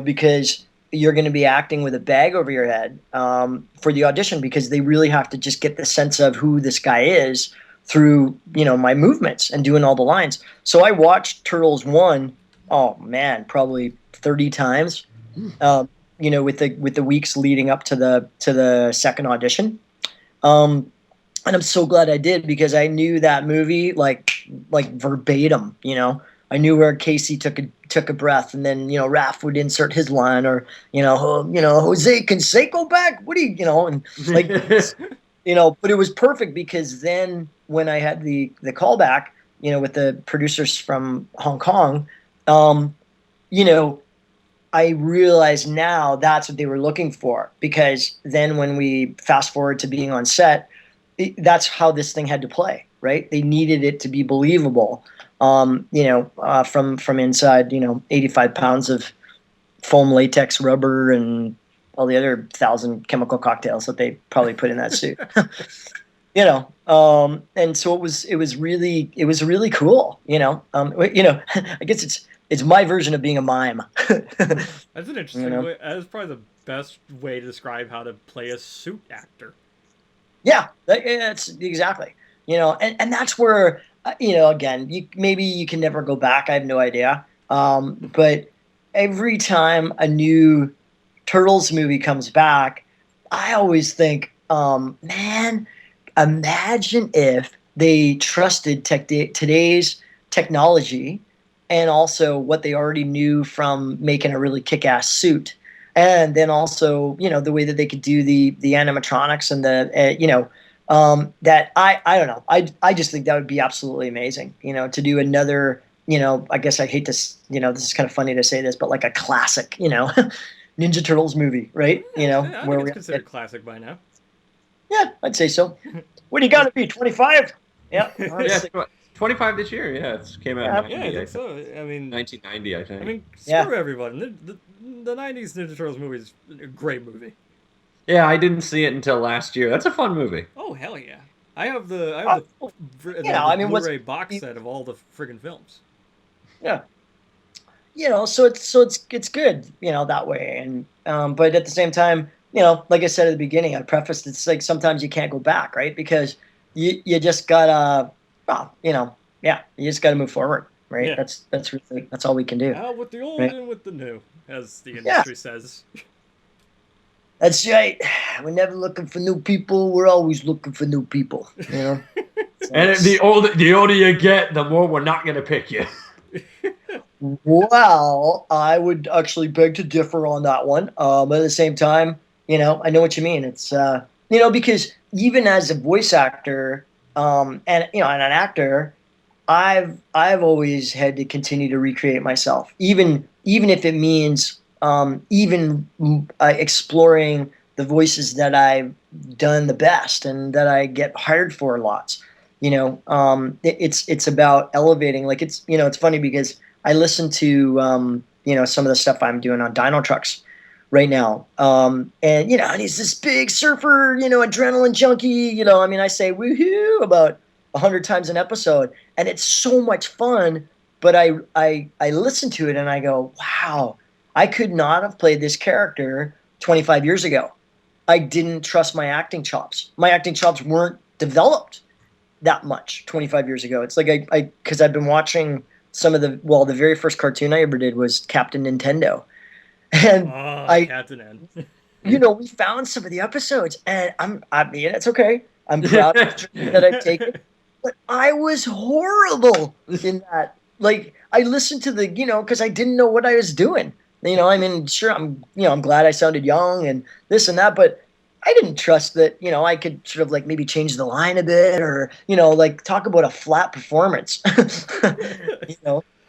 because you're going to be acting with a bag over your head for the audition, because they really have to just get the sense of who this guy is through my movements and doing all the lines. So I watched Turtles 1, oh man, probably 30 times. With the weeks leading up to the second audition, and I'm so glad I did, because I knew that movie like verbatim. I knew where Casey took a breath, and then Raph would insert his line, or Jose Canseco back. What do and like but it was perfect, because then when I had the callback, with the producers from Hong Kong, I realize now that's what they were looking for, because then when we fast forward to being on set, that's how this thing had to play, right? They needed it to be believable, from inside, 85 pounds of foam latex rubber and all the other 1,000 chemical cocktails that they probably put in that suit. And so it was really cool, I guess it's my version of being a mime. That's an interesting way. That's probably the best way to describe how to play a suit actor. Yeah, that's exactly. And that's where, again, maybe you can never go back. I have no idea. But every time a new Turtles movie comes back, I always think, man, imagine if they trusted today's technology, and also what they already knew from making a really kick-ass suit, and then also the way that they could do the animatronics and the that I don't know, I just think that would be absolutely amazing, to do another, I guess I hate to this is kind of funny to say this, but like a classic Ninja Turtles movie, right? I think it's considered classic by now. Yeah, I'd say so. What do you got to be, 25? Yeah. Yeah, 25 this year. Yeah, it came out. Yeah, I think so. I mean, 1990, I think. I mean, screw everybody. The 90s Ninja Turtles movie is a great movie. Yeah, I didn't see it until last year. That's a fun movie. Oh hell yeah! I have the Blu-ray box set of all the friggin' films. Yeah. So it's good, that way, and but at the same time, like I said at the beginning, I prefaced, it's like sometimes you can't go back, right? Because you just gotta, you just gotta move forward, right? Yeah. That's all we can do. Out with the old right? and with the new, as the industry says. That's right. We're never looking for new people. We're always looking for new people. So and the older you get, the more we're not gonna pick you. Well, I would actually beg to differ on that one. But at the same time, I know what you mean. It's because even as a voice actor, and an actor, I've always had to continue to recreate myself, even if it means exploring the voices that I've done the best and that I get hired for lots. It's about elevating. Like it's funny because I listen to some of the stuff I'm doing on dyno trucks right now, and he's this big surfer, adrenaline junkie. I say woohoo about 100 times an episode, and it's so much fun. But I listen to it and I go, wow, I could not have played this character 25 years ago. I didn't trust my acting chops. My acting chops weren't developed that much 25 years ago. It's like because I've been watching some of the very first cartoon I ever did was Captain Nintendo. And Captain N. We found some of the episodes, and it's okay. I'm proud of the journey that I've taken. But I was horrible in that. Like, I listened to because I didn't know what I was doing. Sure, I'm glad I sounded young and this and that, but I didn't trust that, I could sort of like maybe change the line a bit, or, like talk about a flat performance.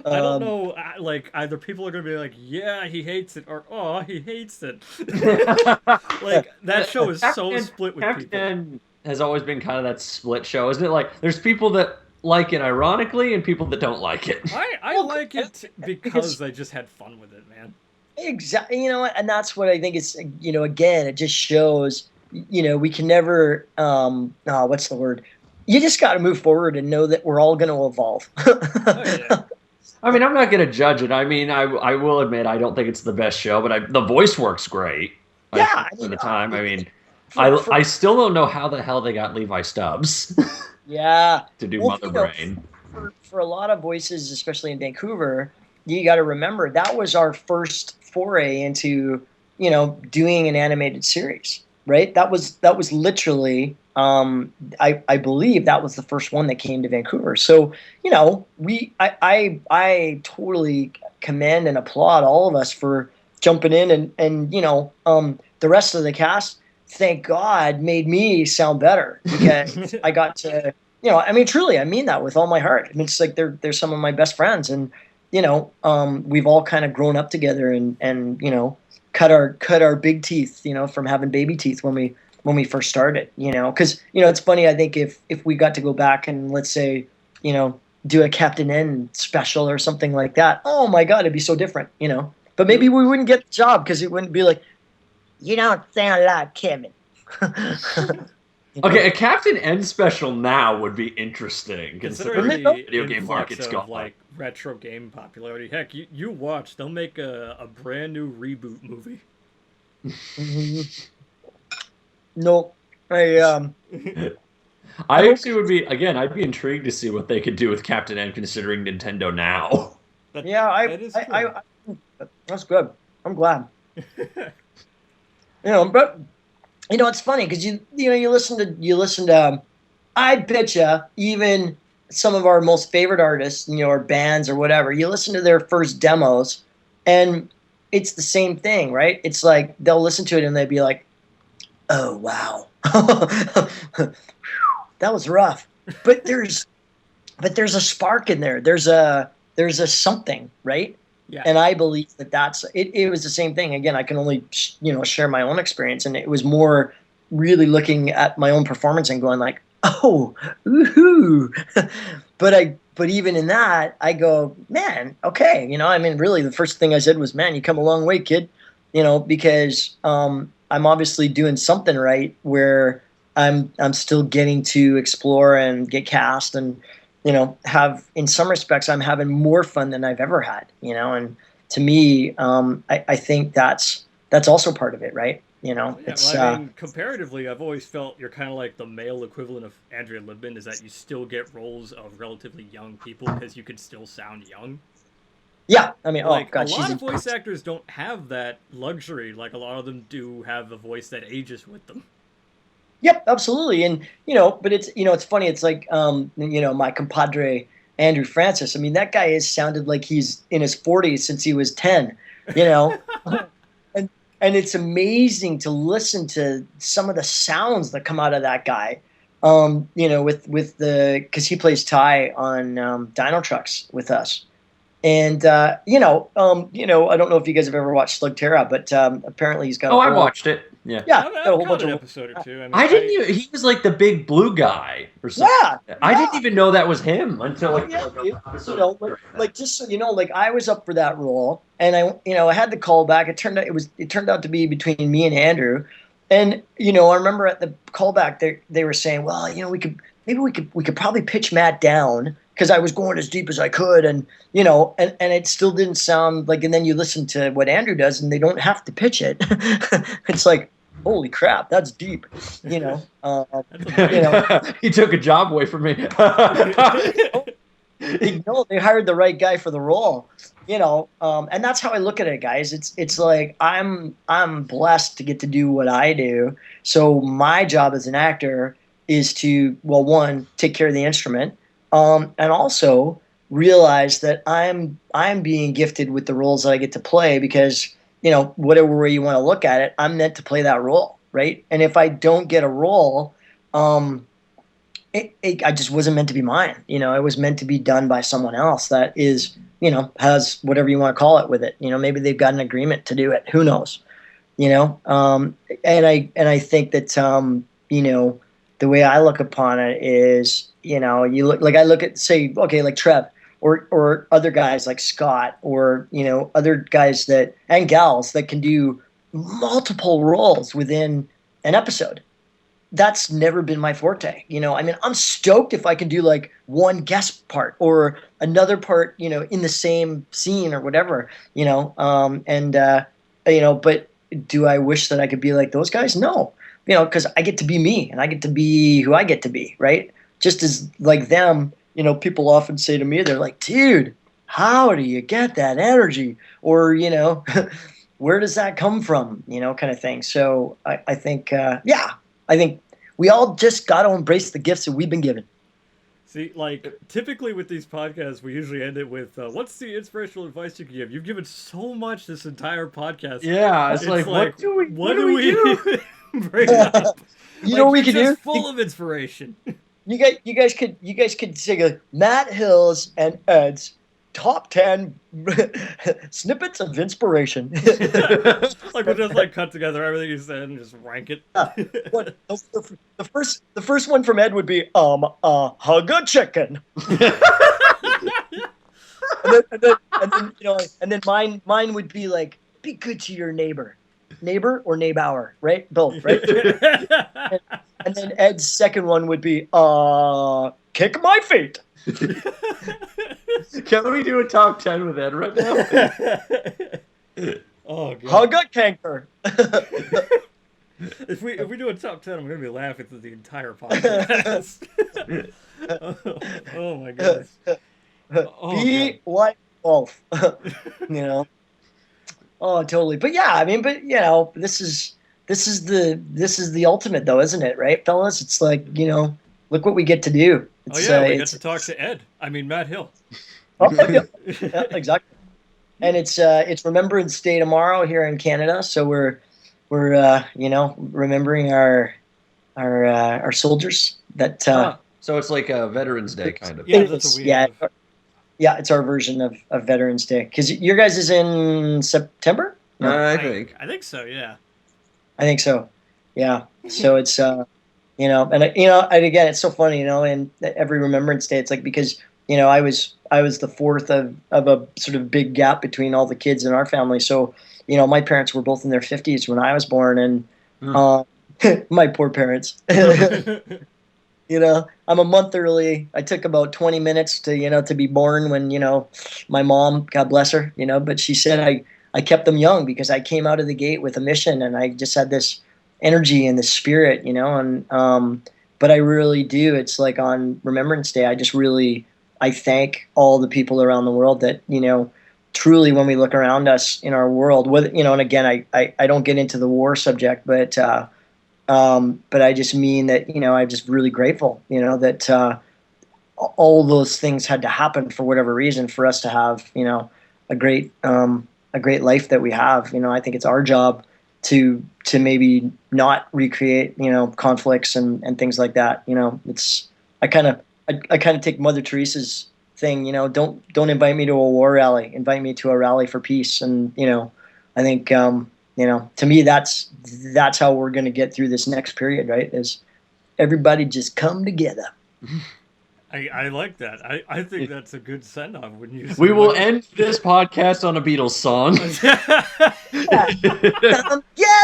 I don't know, like either people are going to be like, yeah, he hates it, or, oh, he hates it. Like that show is so split with people. has always been kind of that split show, isn't it? Like, there's people that like it ironically and people that don't like it. I like it because I just had fun with it, man. Exactly. And that's what I think is, again, it just shows, we can never, what's the word? You just got to move forward and know that we're all going to evolve. Oh, yeah. I mean, I'm not going to judge it. I mean, I will admit I don't think it's the best show, but the voice works great. Yeah. For the time. I mean, I still don't know how the hell they got Levi Stubbs. Yeah. To do Mother Brain. For a lot of voices, especially in Vancouver, you got to remember that was our first foray into, doing an animated series, right? That was literally, I believe that was the first one that came to Vancouver. So, I totally commend and applaud all of us for jumping in and the rest of the cast, thank God, made me sound better because I got to, truly, I mean that with all my heart. I mean, it's like they're some of my best friends, and we've all kind of grown up together and cut our big teeth, from having baby teeth when we first started, because it's funny. I think if we got to go back and let's say, do a Captain N special or something like that, oh my God, it'd be so different, But maybe we wouldn't get the job because it wouldn't be like, you don't sound like Kevin. Okay, a Captain N special now would be interesting considering the video game market's gone. Like retro game popularity. Heck, you watch, they'll make a brand new reboot movie. No, I actually would be, again, I'd be intrigued to see what they could do with Captain N considering Nintendo now. That's good. I'm glad. But it's funny because you listen to I betcha even some of our most favorite artists, or bands or whatever, you listen to their first demos and it's the same thing, right? It's like they'll listen to it and they'd be like, oh wow. That was rough. But there's a spark in there. There's a something, right? Yeah. And I believe that's it. It was the same thing. Again, I can only share my own experience, and it was more really looking at my own performance and going like, oh, woohoo. But even in that, I go, man, okay, really the first thing I said was, man, you come a long way, kid, because I'm obviously doing something right where I'm still getting to explore and get cast and have, in some respects, I'm having more fun than I've ever had, and to me, I think that's also part of it, right? It's, I mean, comparatively, I've always felt you're kind of like the male equivalent of Andrea Libman, is that you still get roles of relatively young people because you can still sound young. Yeah, I mean, like, a lot of voice actors don't have that luxury. Like, a lot of them do have a voice that ages with them. Yep, absolutely. And, but it's, it's funny. It's like, my compadre, Andrew Francis. I mean, that guy has sounded like he's in his 40s since he was 10, and it's amazing to listen to some of the sounds that come out of that guy, because he plays Ty on Dino Trucks with us. And, I don't know if you guys have ever watched Slugterra, but apparently he's got I watched it. Yeah, I've got a whole bunch of episode or two. I didn't even, he was like the big blue guy or something. Yeah, I didn't even know that was him until just so you know, like I was up for that role, and I had the call back. It turned out to be between me and Andrew, and I remember at the callback they were saying, well, we could probably pitch Matt down because I was going as deep as I could, and and it still didn't sound like. And then you listen to what Andrew does, and they don't have to pitch it. It's like, holy crap, that's deep. He took a job away from me. They hired the right guy for the role. And that's how I look at it, guys. It's like I'm blessed to get to do what I do. So my job as an actor is to, well, one, take care of the instrument. And also realize that I'm being gifted with the roles that I get to play because, whatever way you want to look at it, I'm meant to play that role, right? And if I don't get a role, I just wasn't meant to be mine. It was meant to be done by someone else that is, has whatever you want to call it with it. Maybe they've got an agreement to do it. Who knows? And I think that, the way I look upon it is, you know, I look at, say, okay, like Trev, or other guys like Scott, or, you know, other guys that, and gals that can do multiple roles within an episode. That's never been my forte. You know, I mean, I'm stoked if I can do like one guest part or another part, you know, in the same scene or whatever, you know, you know, but do I wish that I could be like those guys? No, you know, because I get to be me and I get to be who I get to be, right? Just as like them, you know, people often say to me, they're like, dude, how do you get that energy? Or, you know, where does that come from? You know, kind of thing. So I think, yeah, I think we all just got to embrace the gifts that we've been given. See, like, typically with these podcasts, we usually end it with, what's the inspirational advice you can give? You've given so much this entire podcast. Yeah, it's like, what do we do? Bring up? You know what we you're could do? just full of inspiration. You guys could sing a Matt Hill's and Ed's top 10 snippets of inspiration. Like we'll just like cut together everything you said and just rank it. What, the first one from Ed would be hug a chicken. and then you know, and then mine would be like, be good to your neighbor or neighbor, right? Both, right? and then Ed's second one would be kick my feet. Can we do a top 10 with Ed right now? Oh, God. Hug a canker. If we do a top 10, I'm gonna be laughing through the entire podcast. Oh my goodness. Be like Wolf. You know. Oh, totally. But yeah, I mean, but you know, this is the ultimate though, isn't it? Right, fellas? It's like, you know, look what we get to do. It's, we get to talk to Ed. I mean, Matt Hill. Oh, yeah. Yeah, exactly. And it's Remembrance Day tomorrow here in Canada, so we're you know, remembering our soldiers. That so it's like a Veterans Day kind of. Yeah, that's what we have. Yeah, it's our version of Veterans Day, because your guys is in September. I think so. Yeah. I think so. Yeah. So it's you know, and again, it's so funny, you know, and every Remembrance Day, it's like, because, you know, I was the fourth of a sort of big gap between all the kids in our family. So, you know, my parents were both in their 50s when I was born, and my poor parents. You know, I'm a month early. I took about 20 minutes to be born when, you know, my mom, God bless her, you know, but she said I kept them young because I came out of the gate with a mission, and I just had this energy and this spirit, you know, and but I really do. It's like on Remembrance Day, I thank all the people around the world that, you know, truly, when we look around us in our world, whether, you know, and again, I don't get into the war subject, but I just mean that, you know, I'm just really grateful, you know, that all those things had to happen for whatever reason for us to have, you know, a great life that we have. You know, I think it's our job to maybe not recreate, you know, conflicts and things like that. You know, I kind of take Mother Teresa's thing, you know, don't invite me to a war rally, invite me to a rally for peace. And, you know, I think, you know, to me, that's how we're going to get through this next period, right? Is everybody just come together. I like that. I think that's a good send-off. We will end this podcast on a Beatles song. Come together.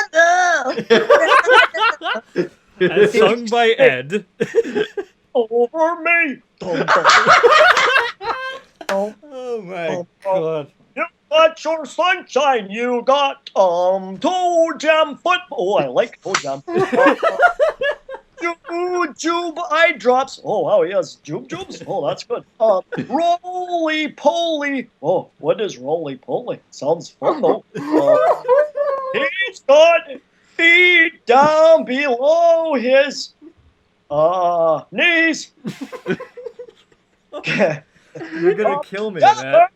As sung by Ed. Over me. Oh my God. You got your sunshine. You got toe jam football. Oh, I like toe jam. Jube eye drops. Oh yes, jubes. Oh, that's good. Roly poly. Oh, what is roly poly? Sounds fun though. He's got feet down below his knees. You're gonna kill me, man.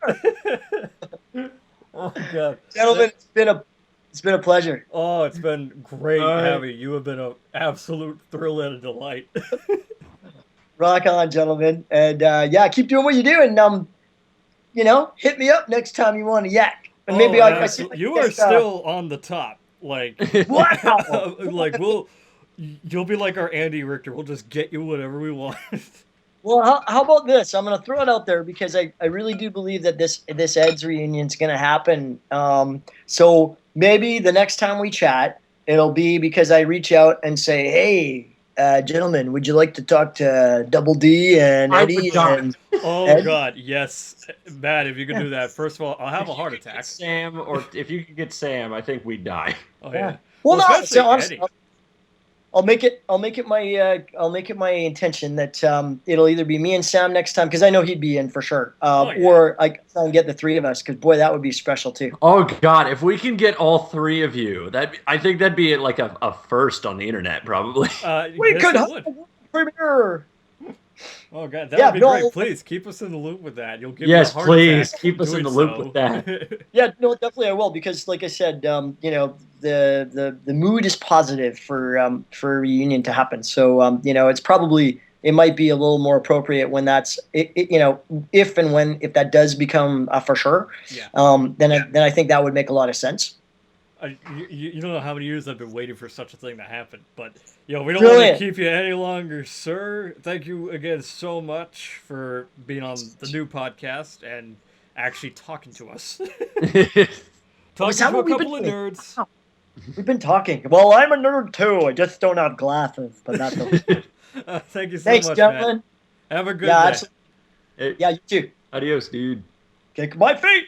Oh God, Gentlemen, it's been a pleasure. Oh, it's been great having you. You have been an absolute thrill and a delight. Rock on, gentlemen, and yeah, keep doing what you do, and you know, hit me up next time you want to yak, and maybe you are still on the top. Like wow, like You'll be like our Andy Richter. We'll just get you whatever we want. Well, how about this? I'm going to throw it out there because I really do believe that this Ed's reunion is going to happen. So maybe the next time we chat, it'll be because I reach out and say, "Hey, gentlemen, would you like to talk to Double D and Eddy?" And Oh Ed? God, yes, Matt. If you could do that, first of all, I'll have a heart attack. Sam, or if you could get Sam, I think we'd die. Oh yeah. Well, no. especially So honestly, Eddy. I'll make it my intention that it'll either be me and Sam next time because I know he'd be in for sure, yeah. or I can try and get the three of us because boy, that would be special too. Oh God, if we can get all three of you, I think that'd be like a first on the internet, probably. We Yes, could it have would. a world premiere. Oh God, that Yeah, would be no. great. Please keep us in the loop with that. You'll give Yes, me a heart please, attack keep us in doing the loop so. with that. Yeah, no, definitely I will because, like I said, you know, the mood is positive for a reunion to happen. So you know, it might be a little more appropriate when that's you know, if that does become for sure. Yeah. Then I think that would make a lot of sense. You don't know how many years I've been waiting for such a thing to happen, but we don't want to Brilliant. keep you any longer, sir. Thank you again so much for being on the new podcast and actually talking to us. Talking that to a what we've couple of been nerds. Wow. We've been talking. Well, I'm a nerd too. I just don't have glasses, but that's okay. Thank you so Thanks, much, gentlemen. man. Have a good Yeah, day. absolutely. Hey, Yeah, you too. adios, dude. Kick my feet.